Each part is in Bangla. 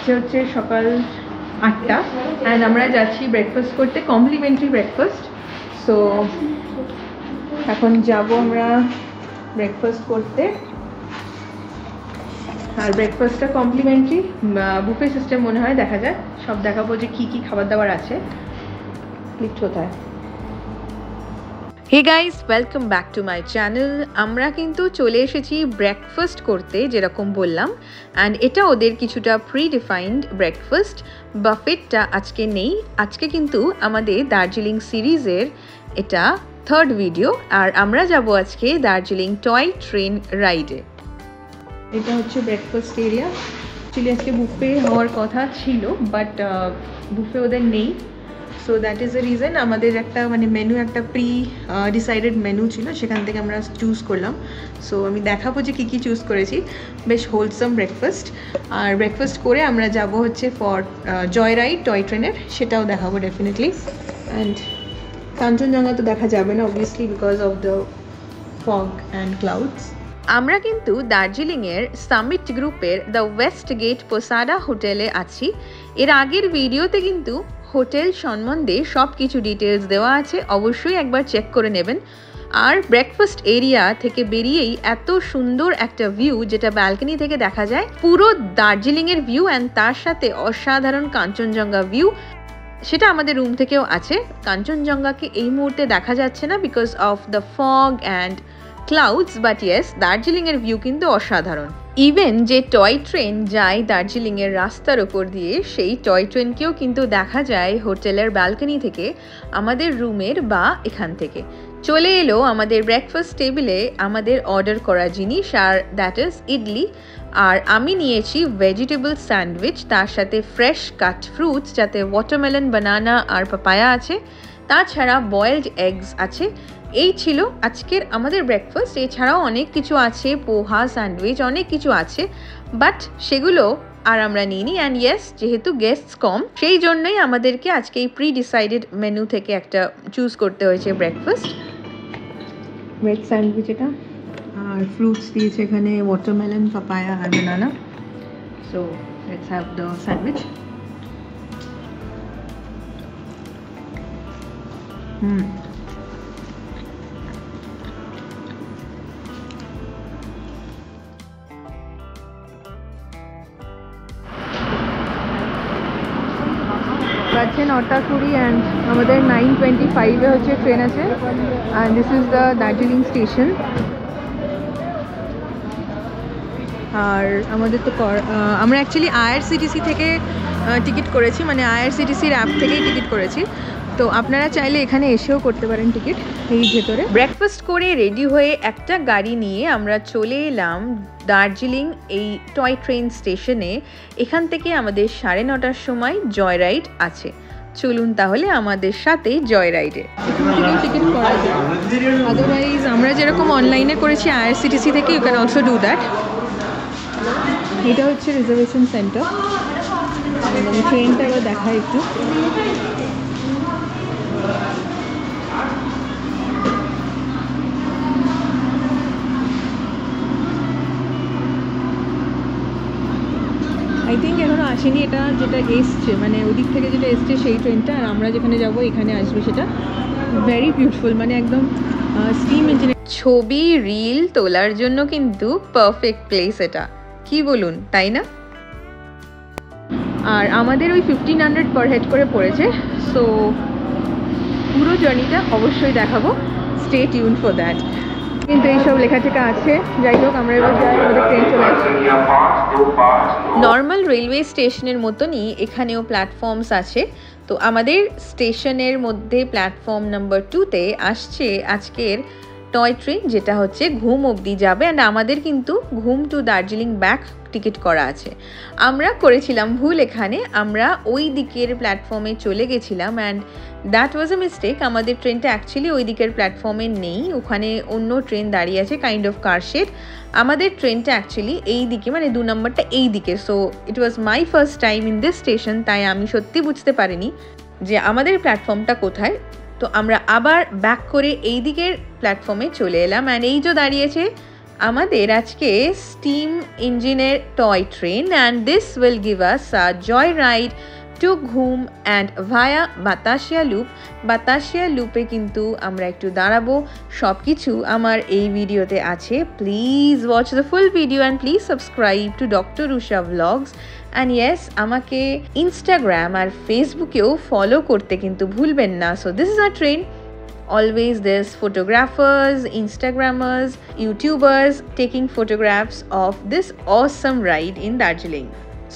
বাজছে হচ্ছে সকাল 8টা অ্যান্ড আমরা যাচ্ছি ব্রেকফাস্ট করতে, কমপ্লিমেন্টারি ব্রেকফাস্ট। সো এখন যাব আমরা ব্রেকফাস্ট করতে। আর ব্রেকফাস্টটা কমপ্লিমেন্টারি, বুফে সিস্টেম মনে হয়, দেখা যাক, সব দেখাবো যে কী কী খাবার দাবার আছে। লিফট কোথায়? Hey guys, welcome back to my channel. আমরা কিন্তু চলে এসেছি ব্রেকফাস্ট করতে, যেরকম বললাম, অ্যান্ড এটা ওদের কিছুটা প্রি ডিফাইন্ড ব্রেকফাস্ট। বাফেটটা আজকে নেই, আজকে কিন্তু আমাদের দার্জিলিং সিরিজের এটা 3rd ভিডিও, আর আমরা যাব আজকে দার্জিলিং টয় ট্রেন রাইডে। এটা হচ্ছে ব্রেকফাস্ট এরিয়া। অ্যাকচুয়ালি আজকে বুফে হওয়ার কথা ছিল, বাট বুফে ওদের নেই। So that is the reason আমাদের একটা মেনু, একটা প্রি ডিসাইডেড মেনু ছিল, সেখান থেকে আমরা চুজ করলাম। সো আমি দেখাবো যে কী কী চুজ করেছি। বেশ হোলসাম ব্রেকফাস্ট। আর ব্রেকফাস্ট করে আমরা যাব হচ্ছে ফর জয় রাইড টয় ট্রেনের, সেটাও দেখাবো ডেফিনেটলি। অ্যান্ড কাঞ্চনজঙ্ঘা তো দেখা যাবে না obviously because of the fog and clouds. আমরা কিন্তু দার্জিলিংয়ের সামিট গ্রুপের দ্য ওয়েস্ট গেট পোসাডা হোটেলে আছি। এর আগের ভিডিওতে কিন্তু হোটেল সম্বন্ধে সব কিছু ডিটেলস দেওয়া আছে, অবশ্যই একবার চেক করে নেবেন। আর ব্রেকফাস্ট এরিয়া থেকে বেরিয়েই এত সুন্দর একটা ভিউ, যেটা ব্যালকনি থেকে দেখা যায় পুরো দার্জিলিংয়ের ভিউ, অ্যান্ড তার সাথে অসাধারণ কাঞ্চনজঙ্ঘা ভিউ, সেটা আমাদের রুম থেকেও আছে। কাঞ্চনজঙ্ঘাকে এই মুহূর্তে দেখা যাচ্ছে না because of the fog and clouds, but yes, দার্জিলিংয়ের ভিউ কিন্তু অসাধারণ। ইভেন যে টয় ট্রেন যায় দার্জিলিংয়ের রাস্তার ওপর দিয়ে, সেই টয় ট্রেনকেও কিন্তু দেখা যায় হোটেলের ব্যালকনি থেকে, আমাদের রুমের বা এখান থেকে। চলে এলো আমাদের ব্রেকফাস্ট টেবিলে আমাদের অর্ডার করা জিনিস, আর দ্যাট ইজ ইডলি। আর আমি নিয়েছি ভেজিটেবল স্যান্ডউইচ, তার সাথে ফ্রেশ কাট ফ্রুটস, যাতে ওয়াটারমেলন, বানানা আর পাপায়া আছে, তাছাড়া বয়েলড এগস আছে। এই ছিল আজকের আমাদের ব্রেকফাস্ট। এছাড়াও অনেক কিছু আছে, পোহা, স্যান্ডউইচ, অনেক কিছু আছে, বাট সেগুলো আর আমরা নিইনি। অ্যান্ড ইয়েস, যেহেতু গেস্টস কম, সেই জন্যই আমাদেরকে আজকে এই প্রি ডিসাইডেড মেনু থেকে একটা চুজ করতে হয়েছে ব্রেকফাস্ট। ভেজ স্যান্ডউইচ এটা, আর ফ্রুটস দিয়েছে এখানে, ওয়াটারমেলন, পাপায়া আর banana. So let's have the sandwich. বাজছে 9:20 অ্যান্ড আমাদের 9:25 হচ্ছে ট্রেন আছে। And this is the Darjeeling station. আর আমাদের তো আমরা অ্যাকচুয়ালি আইআরসিটিসি থেকে টিকিট করেছি, আইআরসিটিসির অ্যাপ থেকেই টিকিট করেছি। তো আপনারা চাইলে এখানে এসেও করতে পারেন টিকিট এই ভেতরে। ব্রেকফাস্ট করে রেডি হয়ে একটা গাড়ি নিয়ে আমরা চলে এলাম দার্জিলিং এই টয় ট্রেন স্টেশনে। এখান থেকে আমাদের 9:30টার সময় জয় রাইড আছে। চলুন তাহলে আমাদের সাথে জয় রাইডে। এখান থেকেও টিকিট করা যায়, আদারওয়াইজ আমরা যেরকম অনলাইনে করেছি আইআরসিটিসি থেকে, you can also do that. এটা হচ্ছে রিজার্ভেশন সেন্টার। আমি ট্রেনটা এবার দেখাই একটু। আই থিঙ্ক এখনও আসেনি, এটা যেটা এসছে ওদিক থেকে যেটা এসছে সেই ট্রেনটা, আর আমরা যেখানে যাব এখানে আসবে সেটা। ভেরি বিউটিফুল, একদম স্টিম ইঞ্জিন। ছবি রিল তোলার জন্য কিন্তু পারফেক্ট প্লেস এটা, কি বলুন, তাই না? আর আমাদের ওই 1500 পার হেড করে পড়েছে। সো পুরো জার্নিটা অবশ্যই দেখাবো, স্টে টিউন ফর দ্যাট। কিন্তু এইসব লেখাটেখা আছে, যাই হোক আমরা এবার যাই, আমাদের ট্রেন চলে আসছে। নর্মাল রেলওয়ে স্টেশনের মতনই এখানেও প্ল্যাটফর্মস আছে। তো আমাদের স্টেশনের মধ্যে প্ল্যাটফর্ম নাম্বার 2তে আসছে আজকের টয় ট্রেন, যেটা হচ্ছে ঘুম অবধি যাবে। অ্যান্ড আমাদের কিন্তু ঘুম টু দার্জিলিং ব্যাক টিকিট করা আছে। আমরা করেছিলাম ভুল, এখানে আমরা ওই দিকের প্ল্যাটফর্মে চলে গেছিলাম, and that was a mistake. আমাদের ট্রেনটা অ্যাকচুয়ালি ওই দিকের প্ল্যাটফর্মে নেই, ওখানে অন্য ট্রেন দাঁড়িয়ে আছে, কাইন্ড অফ কারশেড। আমাদের ট্রেনটা অ্যাকচুয়ালি এই দিকে, 2 নম্বরটা এই দিকে। So it was my first time in this station, তাই আমি সত্যি বুঝতে পারিনি যে আমাদের প্ল্যাটফর্মটা কোথায়। তো আমরা আবার ব্যাক করে এই দিকের প্ল্যাটফর্মে চলে এলাম, অ্যান্ড এই যে দাঁড়িয়েছে আমাদের আজকে স্টিম ইঞ্জিনের toy train and this will give us a joy ride to Ghum and via Batasia loop. Batasia লুপে কিন্তু আমরা একটু দাঁড়াবো, সব কিছু আমার এই ভিডিওতে আছে। Please watch the full video and please subscribe to doctor Rusha vlogs. And yes, আমাকে ইনস্টাগ্রাম আর ফেসবুকেও ফলো করতে কিন্তু ভুলবেন না। So this is a train. Always there's photographers, Instagrammers, YouTubers taking photographs of this awesome ride in Darjeeling.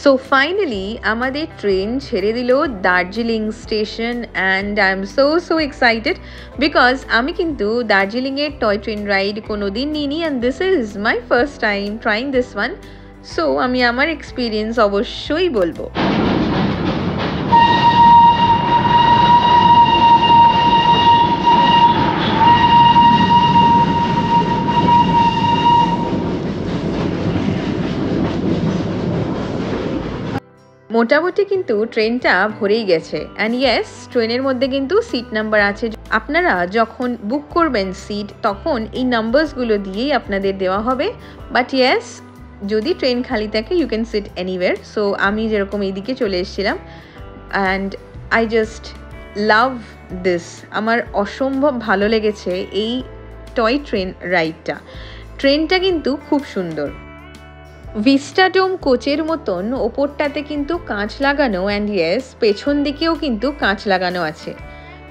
So finally আমাদের ট্রেন ছেড়ে দিল Darjeeling station and I am so excited because আমি কিন্তু দার্জিলিংয়ের টয় ট্রেন রাইড কোনো দিন নিইনি and this is my first time trying this one. So আমি আমার এক্সপিরিয়েন্স অবশ্যই বলবো। মোটামুটি কিন্তু ট্রেনটা ভরেই গেছে অ্যান্ড ইয়েস, ট্রেনের মধ্যে কিন্তু সিট নাম্বার আছে। আপনারা যখন বুক করবেন সিট, তখন এই নাম্বারসগুলো দিয়েই আপনাদের দেওয়া হবে। বাট ইয়েস, যদি ট্রেন খালি থাকে you can sit anywhere. So আমি যেরকম এইদিকে চলে এসেছিলাম and I just love this. আমার অসম্ভব ভালো লেগেছে এই টয় ট্রেন রাইডটা। ট্রেনটা কিন্তু খুব সুন্দর, ভিস্টাডোম কোচের মতন ওপরটাতে কিন্তু কাঁচ লাগানো অ্যান্ড ইয়েস পেছন দিকেও কিন্তু কাঁচ লাগানো আছে।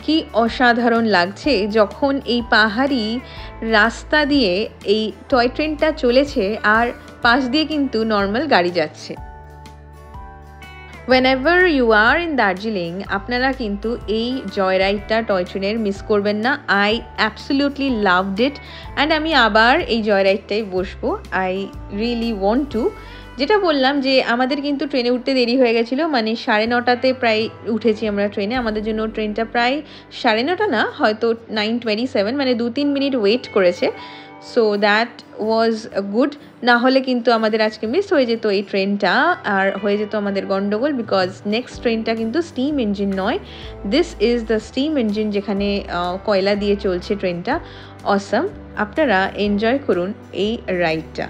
কি অসাধারণ লাগছে যখন এই পাহাড়ি রাস্তা দিয়ে এই টয় ট্রেনটা চলেছে আর পাশ দিয়ে কিন্তু নর্মাল গাড়ি যাচ্ছে। whenever you are in Darjeeling আপনারা কিন্তু এই জয় রাইডটা টয় ট্রেনের মিস করবেন না। I absolutely loved it and আমি আবার এই জয় রাইডটাই বসবো। I really want to. যেটা বললাম যে আমাদের কিন্তু ট্রেনে উঠতে দেরি হয়ে গেছিলো, মানে 9:30 প্রায় উঠেছি আমরা ট্রেনে। আমাদের জন্য ট্রেনটা প্রায় 9:30 না, হয়তো 9:27, মানে 2-3 মিনিট ওয়েট করেছে। সো দ্যাট ওয়াজ গুড, না হলে কিন্তু আমাদের আজকে মিস হয়ে যেত এই ট্রেনটা আর হয়ে যেত আমাদের গন্ডগোল। বিকজ নেক্সট ট্রেনটা কিন্তু স্টিম ইঞ্জিন নয়, this is the steam engine যেখানে কয়লা দিয়ে চলছে ট্রেনটা। অসাম, আপনারা এনজয় করুন এই রাইডটা।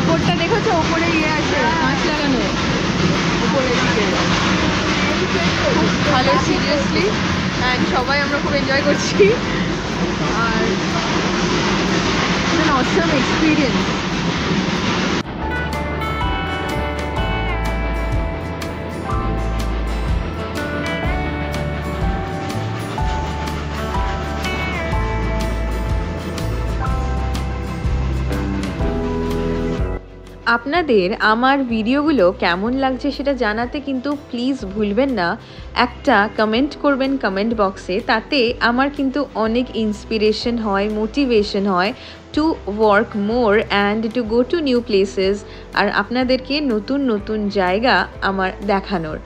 ওপরটা দেখেছো, ওপরে ইয়ে আছে কাঁচ লাগানো উপরের দিকে, খুব ভালো সিরিয়াসলি। অ্যান্ড সবাই আমরা খুব এনজয় করছি আর অসাম এক্সপিরিয়েন্স। আপনাদের আমার ভিডিওগুলো কেমন লাগছে সেটা জানাতে কিন্তু প্লিজ ভুলবেন না। একটা কমেন্ট করবেন কমেন্ট বক্সে, তাতে আমার কিন্তু অনেক ইন্সপিরেশন হয়, মোটিভেশন হয় to work more and to go to new places, আর আপনাদেরকে নতুন নতুন জায়গা আমার দেখানোর।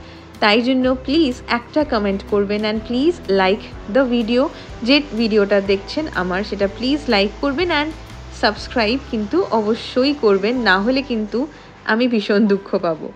তাই জন্য প্লিজ একটা কমেন্ট করবেন and please like the video. যে ভিডিওটা দেখছেন আমার, সেটা প্লিজ লাইক করবেন অ্যান্ড সাবস্ক্রাইব কিন্তু অবশ্যই করবেন, না হলে কিন্তু আমি ভীষণ দুঃখ পাবো।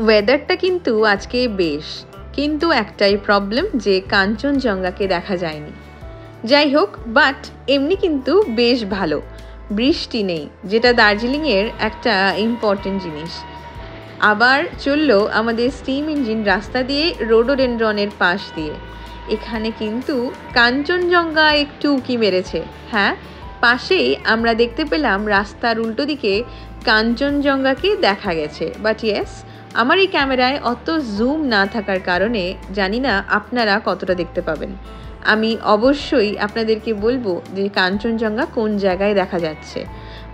ওয়েদারটা কিন্তু আজকে বেশ, কিন্তু একটাই প্রবলেম যে কাঞ্চনজঙ্ঘাকে দেখা যায়নি। যাই হোক, বাট এমনি কিন্তু বেশ ভালো, বৃষ্টি নেই, যেটা দার্জিলিংয়ের একটা ইম্পর্টেন্ট জিনিস। আবার চললো আমাদের স্টিম ইঞ্জিন রাস্তা দিয়ে রোডোডেনড্রনের পাশ দিয়ে। এখানে কিন্তু কাঞ্চনজঙ্ঘা একটু উঁকি মেরেছে। হ্যাঁ, পাশেই আমরা দেখতে পেলাম রাস্তার উল্টো দিকে কাঞ্চনজঙ্ঘাকে দেখা গেছে। বাট ইয়েস, আমার এই ক্যামেরায় অত জুম না থাকার কারণে জানি না আপনারা কতটা দেখতে পাবেন। আমি অবশ্যই আপনাদেরকে বলবো যে কাঞ্চনজঙ্ঘা কোন জায়গায় দেখা যাচ্ছে।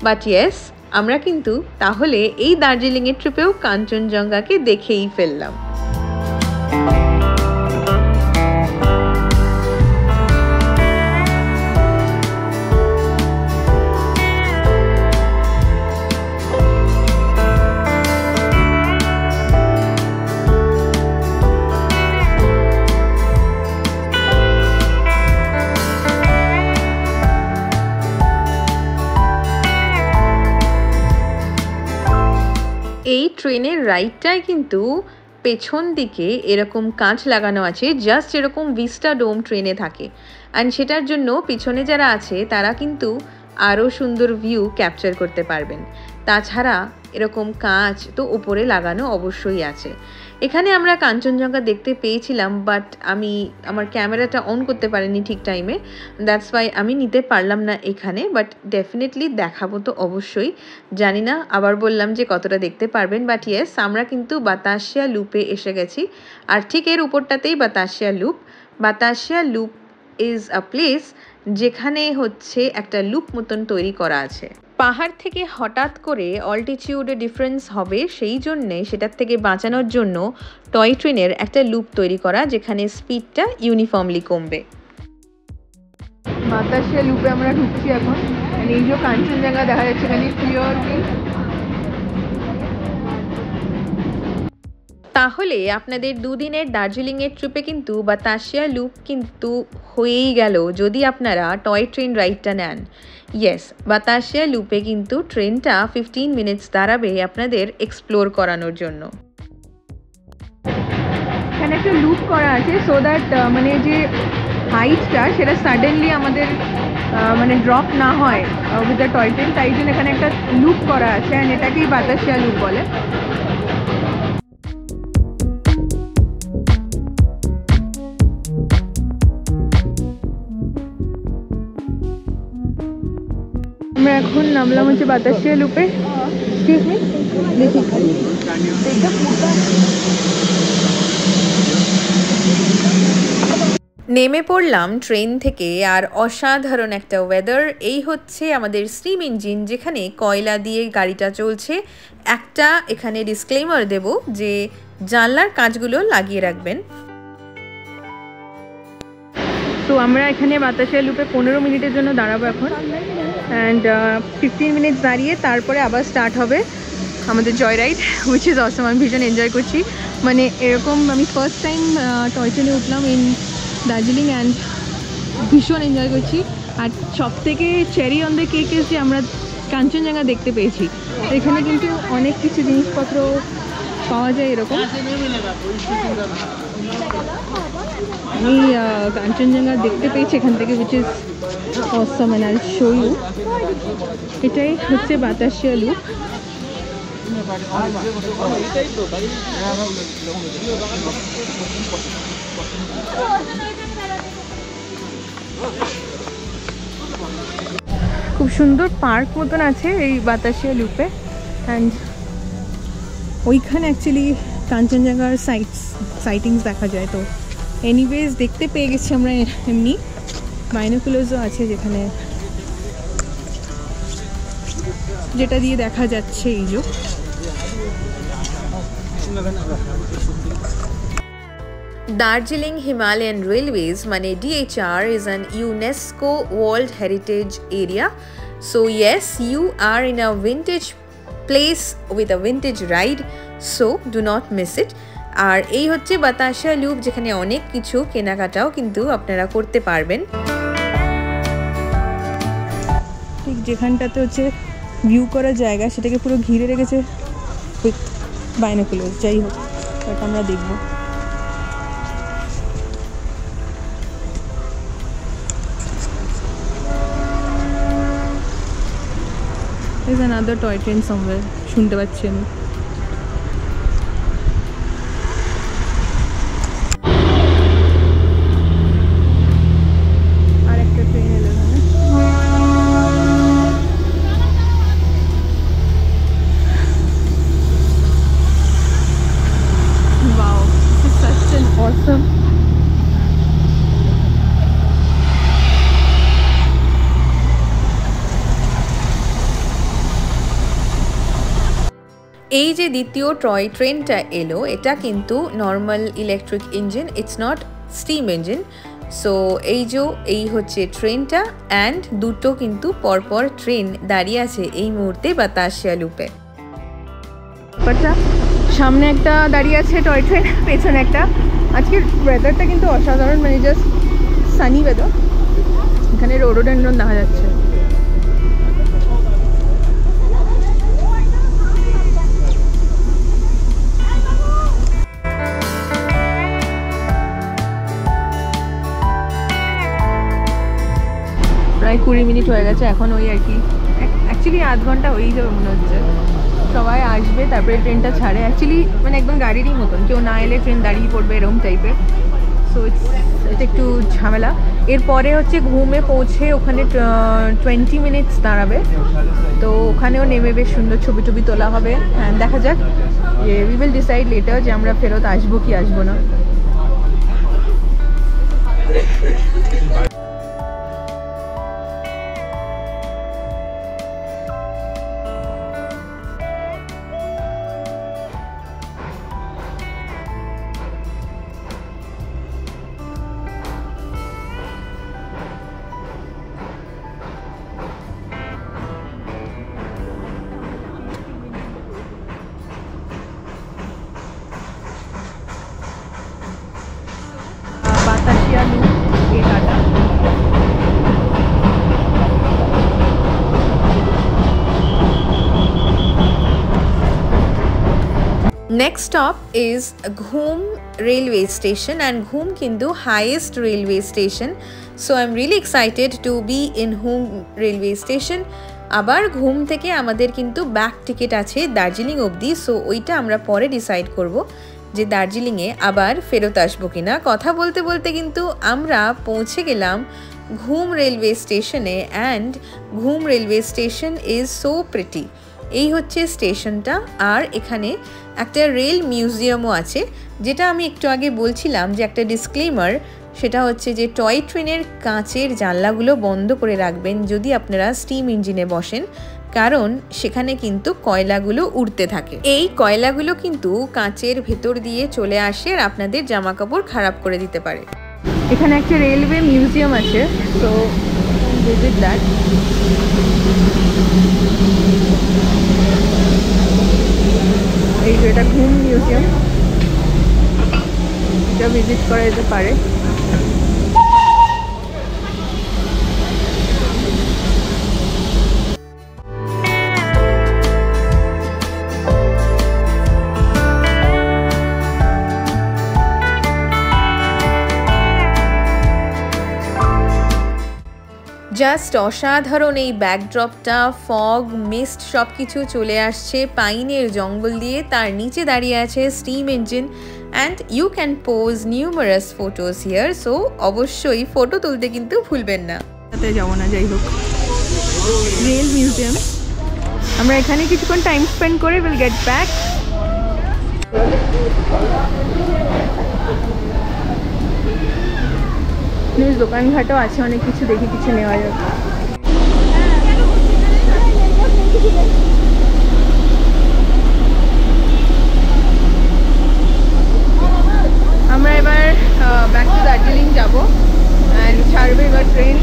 বাট ইয়েস, আমরা কিন্তু তাহলে এই দার্জিলিংয়ের ট্রিপেও কাঞ্চনজঙ্ঘাকে দেখেই ফেললাম। এই ট্রেনের রাইডটায় কিন্তু পেছন দিকে এরকম কাঁচ লাগানো আছে, জাস্ট এরকম ভিস্টা ডোম ট্রেনে থাকে। অ্যান্ড সেটার জন্য পিছনে যারা আছে তারা কিন্তু আরও সুন্দর ভিউ ক্যাপচার করতে পারবেন। তাছাড়া এরকম কাঁচ তো উপরে লাগানো অবশ্যই আছে। এখানে আমরা কাঞ্চনজঙ্ঘা দেখতে পেয়েছিলাম, বাট আমি আমার ক্যামেরাটা অন করতে পারিনি ঠিক টাইমে, দ্যাটস ওয়াই আমি নিতে পারলাম না এখানে। বাট ডেফিনেটলি দেখাবো তো অবশ্যই, জানি না আবার বললাম যে কতটা দেখতে পারবেন। বাট ইয়েস, আমরা কিন্তু বাতাসিয়া লুপে এসে গেছি, আর ঠিক এর উপরটাতেই Batasia loop. Batasia loop is a place যেখানে হচ্ছে একটা লুপ মতন তৈরি করা আছে। পাহাড় থেকে হঠাৎ করে অল্টিটিউডে ডিফারেন্স হবে, সেই জন্যে সেটার থেকে বাঁচানোর জন্য টয় ট্রেনের একটা লুপ তৈরি করা, যেখানে স্পিডটা ইউনিফর্মলি কমবে। বাতাসিয়া লুপে আমরা ঢুকছি এখন। এই যে কাঞ্চনজঙ্ঘা দেখা যাচ্ছে এখানে ক্লিয়ারলি। তাহলে আপনাদের দুদিনের দার্জিলিংয়ের ট্রিপে কিন্তু বাতাসিয়া লুপ কিন্তু হয়েই গেল, যদি আপনারা টয় ট্রেন রাইডটা নেন। ইয়েস, বাতাসিয়া লুপে কিন্তু ট্রেনটা 15 মিনিটস দাঁড়াবে আপনাদের এক্সপ্লোর করানোর জন্য। এখানে একটা লুপ করা আছে সো দ্যাট মানে যে হাইটটা সেটা সাডেনলি আমাদের মানে ড্রপ না হয় উইথ দ্য টয় ট্রেন, তাই জন্য এখানে একটা লুপ করা আছে, অ্যান্ড এটাকেই বাতাসিয়া লুপ বলে। আমরা এখন নামলাম হচ্ছে বাতাসিয়া লুপে। এক্সকিউজ মি, দেখি নেমে পড়লাম ট্রেন থেকে, আর অসাধারণ একটা ওয়েদার। এই হচ্ছে আমাদের স্টিম ইঞ্জিন, যেখানে কয়লা দিয়ে গাড়িটা চলছে। একটা এখানে ডিসক্লেমার দেব যে জানলার কাঁচগুলো লাগিয়ে রাখবেন। তো আমরা এখানে বাতাসিয়া লুপে 15 মিনিটের জন্য দাঁড়াবো এখন, অ্যান্ড 15 মিনিটস দাঁড়িয়ে তারপরে আবার স্টার্ট হবে আমাদের joy ride, which is awesome. আমি ভীষণ এনজয় করছি, মানে এরকম আমি ফার্স্ট টাইম টয় ট্রেনে উঠলাম ইন দার্জিলিং, অ্যান্ড ভীষণ এনজয় করছি। আর সব থেকে চেরি অন দ্য কেক যে আমরা কাঞ্চনজঙ্ঘা দেখতে পেয়েছি। এখানে কিন্তু অনেক কিছু জিনিসপত্র পাওয়া যায় এরকম। আমি কাঞ্চনজঙ্ঘা দেখতে পেয়েছি এখান থেকে, হুইচ ইজ অসম, অ্যান্ড আইল শো ইউ। এটাই হচ্ছে বাতাসিয়া লুপ। খুব সুন্দর পার্ক মতন আছে এই বাতাসিয়া লুপে, অ্যান্ড ওইখানে অ্যাকচুয়ালি কাঞ্চনজঙ্ঘার সাইটিংস দেখা যায়। তো এনিওয়েজ দেখতে পেয়ে গেছি আমরা। এমনি বাইনোকুলার্সও আছে যেখানে, যেটা দিয়ে দেখা যাচ্ছে এই যে। Darjeeling Himalayan Railways mane DHR is an UNESCO World Heritage Area. So yes, you are in a vintage place with a vintage ride, so do not miss it. আর এই হচ্ছে বাতাসিয়া লুপ, যেখানে অনেক কিছু কেনাকাটাও কিন্তু আপনারা করতে পারবেন। ঠিক যেখানটাতে হচ্ছে ভিউ করার জায়গা, সেটাকে পুরো ঘিরে রেখেছে উইথ বাইনোকুলার্স। যাই হোক, ওটা আমরা দেখব। There's another toy train somewhere. শুনতে পাচ্ছি আমি। আরেকটা ট্রেন এলো এখানে। Wow, this is such an awesome এই যে দ্বিতীয় টয় ট্রেনটা এলো এটা কিন্তু normal electric engine, it's not steam engine. So এই হচ্ছে ট্রেনটা অ্যান্ড দুটো কিন্তু পরপর ট্রেন দাঁড়িয়ে আছে এই মুহূর্তে বাতাসিয়া লুপে। সামনে একটা দাঁড়িয়ে আছে টয় ট্রেন, পেছনে একটা। আজকের ওয়েদারটা কিন্তু অসাধারণ, মানে জাস্ট সানি ওয়েদার। এখানে রোডোডেন্ড্রন দেখা যাচ্ছে। প্রায় 20 মিনিট হয়ে গেছে, এখন ওই আর কি অ্যাকচুয়ালি আধ ঘন্টা হয়েই যাবে মনে হচ্ছে। সবাই আসবে তারপরে ট্রেনটা ছাড়ে, অ্যাকচুয়ালি মানে একদম গাড়িরই মতন, কেউ না এলে ট্রেন দাঁড়িয়ে পড়বে এরকম টাইপের। সো এটা একটু ঝামেলা। এরপরে হচ্ছে ঘুমে পৌঁছে ওখানে 20 মিনিটস দাঁড়াবে, তো ওখানেও নেমে বেশ সুন্দর ছবি টবি তোলা হবে। দেখা যাক, যে উই উইল ডিসাইড লেটার যে আমরা ফেরত আসবো কি আসবো না। বাতাসিয়া লুপ এ কাটা। Next stop is Ghum railway station, and Ghum kintu highest railway station, so I'm really excited to be in Ghum railway station. আবার ঘুম থেকে আমাদের কিন্তু ব্যাক টিকিট আছে দার্জিলিং অবধি, সো ওইটা আমরা পরে ডিসাইড করব যে দার্জিলিংয়ে আবার ফেরত আসবো কিনা। কথা বলতে বলতে কিন্তু আমরা পৌঁছে গেলাম ঘুম রেলওয়ে স্টেশনে, অ্যান্ড ঘুম railway station is so pretty. এই হচ্ছে স্টেশনটা, আর এখানে একটা রেল মিউজিয়ামও আছে, যেটা আমি একটু আগে বলছিলাম যে একটা ডিসক্লেমার, সেটা হচ্ছে যে টয় ট্রেনের কাঁচের জানলাগুলো বন্ধ করে রাখবেন যদি আপনারা স্টিম ইঞ্জিনে বসেন, কারণ সেখানে কিন্তু কয়লাগুলো উড়তে থাকে। এই কয়লাগুলো কিন্তু কাঁচের ভেতর দিয়ে চলে আসে আর আপনাদের জামা কাপড় খারাপ করে দিতে পারে। এখানে একটা রেলওয়ে মিউজিয়াম আছে, তো ভিজিট দ্যাট। এই যে এটা ঘুম মিউজিয়াম, এটা ভিজিট করা যেতে পারে। জাস্ট অসাধারণ এই ব্যাকড্রপটা, ফগ মিস্ট সব কিছু চলে আসছে পাইনের জঙ্গল দিয়ে, তার নিচে দাঁড়িয়ে আছে steam engine, and you can pose numerous photos here. So অবশ্যই ফটো তুলতে কিন্তু ভুলবেন না। তাতে যাবো না, যাই হোক রেল মিউজিয়াম, আমরা এখানে কিছুক্ষণ টাইম স্পেন্ড করে উইল গেট ব্যাক। দোকানঘাটও আছে অনেক কিছু, দেখি কিছু নেওয়া যাবে। আমরা এবার ব্যাক টু দার্জিলিং যাবো, অ্যান্ড ছাড়বে এবার ট্রেন,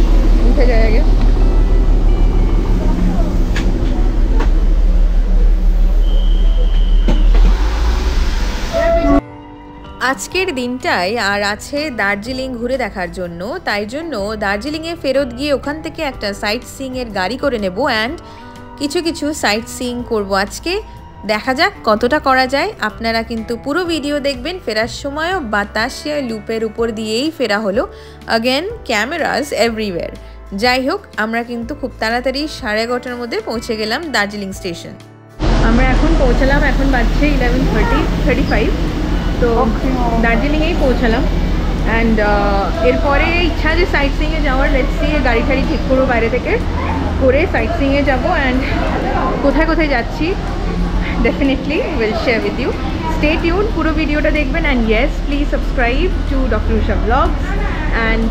উঠে যায় আগে। আজকের দিনটাই আর আছে দার্জিলিং ঘুরে দেখার জন্য, তাই জন্য দার্জিলিংয়ে ফেরত গিয়ে ওখান থেকে একটা সাইট সিইংয়ের গাড়ি করে নেব, অ্যান্ড কিছু সাইট সিইং করবো আজকে। দেখা যাক কতটা করা যায়। আপনারা কিন্তু পুরো ভিডিও দেখবেন। ফেরার সময়ও বাতাসিয়া লুপের উপর দিয়েই ফেরা হলো। Again cameras everywhere. যাই হোক, আমরা কিন্তু খুব তাড়াতাড়ি 11:30টার মধ্যে পৌঁছে গেলাম দার্জিলিং স্টেশন। আমরা এখন পৌঁছালাম, এখন বাজছে 11:35। তো দার্জিলিংয়েই পৌঁছালাম। অ্যান্ড এরপরে ইচ্ছা যে সাইট সিইংয়ে যাওয়ার, লেটস সি, গাড়ি ঠাড়ি ঠিক করবো বাইরে থেকে, করে সাইট সিইংয়ে যাবো। অ্যান্ড কোথায় কোথায় যাচ্ছি definitely will share with you. Stay tune, পুরো ভিডিওটা দেখবেন। And yes, please subscribe to doctor Usha blogs. And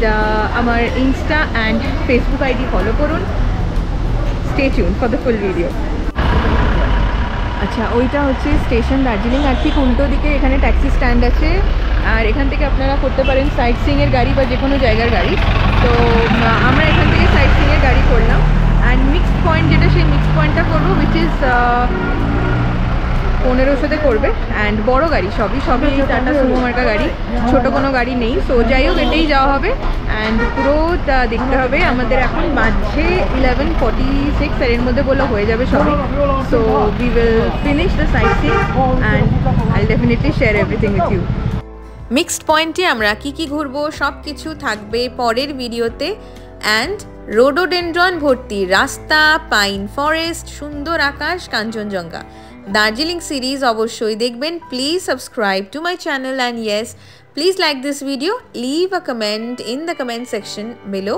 আমার Insta and Facebook ID follow করুন। Stay tune for the full video. আচ্ছা, ওইটা হচ্ছে স্টেশন দার্জিলিং, আর ঠিক উল্টো দিকে এখানে ট্যাক্সি স্ট্যান্ড আছে। আর এখান থেকে আপনারা করতে পারেন সাইট সিইংয়ের গাড়ি বা যে কোনো জায়গার গাড়ি। তো আমরা এখান থেকে সাইট সিইংয়ের গাড়ি করলাম। অ্যান্ড মিক্সড পয়েন্ট, যেটা সেই মিক্সড পয়েন্টটা করবো, উইচ ইজ 1500-তে করবে। অ্যান্ড বড় গাড়ি, সবই টাটা সুমো মার্কা গাড়ি, ছোটো কোনো গাড়ি নেই। সো যাই হোক, এটাই যাওয়া হবে। অ্যান্ড পুরোটা দেখতে হবে। আমাদের এখন বাজছে 11:46, আর এর মধ্যে বলে হয়ে যাবে সবই। So we will finish the sightseeing and I will definitely share everything with you. Mixed পয়েন্টে আমরা কী ঘুরবো সব কিছু থাকবে পরের ভিডিওতে। অ্যান্ড রোডোডেনড্রন ভর্তি রাস্তা, পাইন ফরেস্ট, সুন্দর আকাশ, কাঞ্চনজঙ্ঘা, দার্জিলিং সিরিজ অবশ্যই দেখবেন। Please subscribe to my channel and yes, please like this video, leave a comment in the comment section below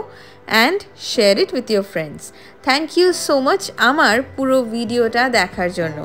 and share it with your friends. Thank you so much আমার পুরো ভিডিওটা দেখার জন্য।